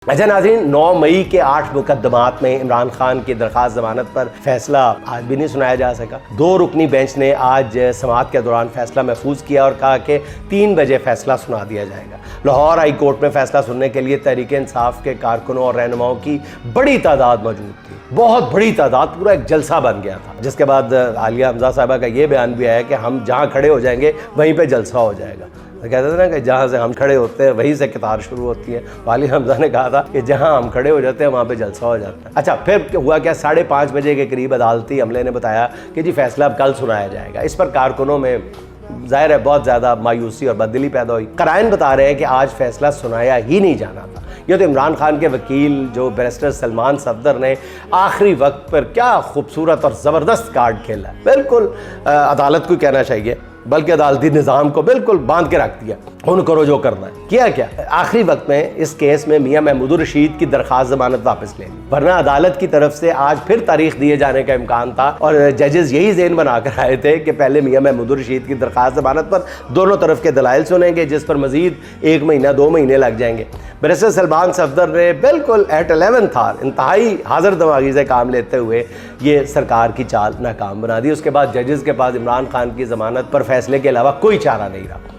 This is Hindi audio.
अच्छा नाज़रीन, 9 मई के 8 मुकदमात में इमरान खान की दरख्वास्त जमानत पर फैसला आज भी नहीं सुनाया जा सका। 2 रुकनी बेंच ने आज समाअत के दौरान फैसला महफूज किया और कहा कि 3 बजे फैसला सुना दिया जाएगा। लाहौर हाई कोर्ट में फैसला सुनने के लिए तहरीक इंसाफ के कारकुनों और रहनुमाओं की बड़ी तादाद मौजूद थी, बहुत बड़ी तादाद, पूरा एक जलसा बन गया था। जिसके बाद आलिया हमजा साहबा का ये बयान भी आया कि हम जहाँ खड़े हो जाएंगे वहीं पर जलसा हो जाएगा। तो कहते थे ना कि जहाँ से हम खड़े होते हैं वहीं से कतार शुरू होती है। आलिया हमजा ने कहा था कि जहाँ हम खड़े हो जाते हैं वहाँ पे जलसा हो जाता है। अच्छा, फिर हुआ क्या, 5:30 बजे के करीब अदालती अमले ने बताया कि जी फैसला अब कल सुनाया जाएगा। इस पर कारकुनों में ज़ाहिर है बहुत ज़्यादा मायूसी और बददिली पैदा हुई। कराइन बता रहे हैं कि आज फैसला सुनाया ही नहीं जाना था। यह तो इमरान खान के वकील जो बैरिस्टर सलमान सफदर ने आखिरी वक्त पर क्या खूबसूरत और ज़बरदस्त कार्ड खेला। बिल्कुल अदालत को कहना चाहिए, बल्कि अदालती निज़ाम को बिल्कुल बांध के रख दिया, उन करो जो करना है। किया क्या, आखिरी वक्त में इस केस में मियां महमूदुर रशीद की दरख्वास्त जमानत वापस ले ली, वरना अदालत की तरफ से आज फिर तारीख दिए जाने का इम्कान था। और जजेस यही ज़हन बनाकर आए थे कि पहले मियां महमूदुर रशीद की दरख्वास्त जमानत पर दोनों तरफ के दलाइल सुनेंगे, जिस पर मजीद 1 महीना 2 महीने लग जाएंगे। बैरिस्टर सलमान सफदर ने बिल्कुल एट 11th आवर इंतहाई हाजिर दिमागी से काम लेते हुए ये सरकार की चाल नाकाम बना दी। उसके बाद जजेस के पास इमरान खान की जमानत पर फैसले के अलावा कोई चारा नहीं रहा।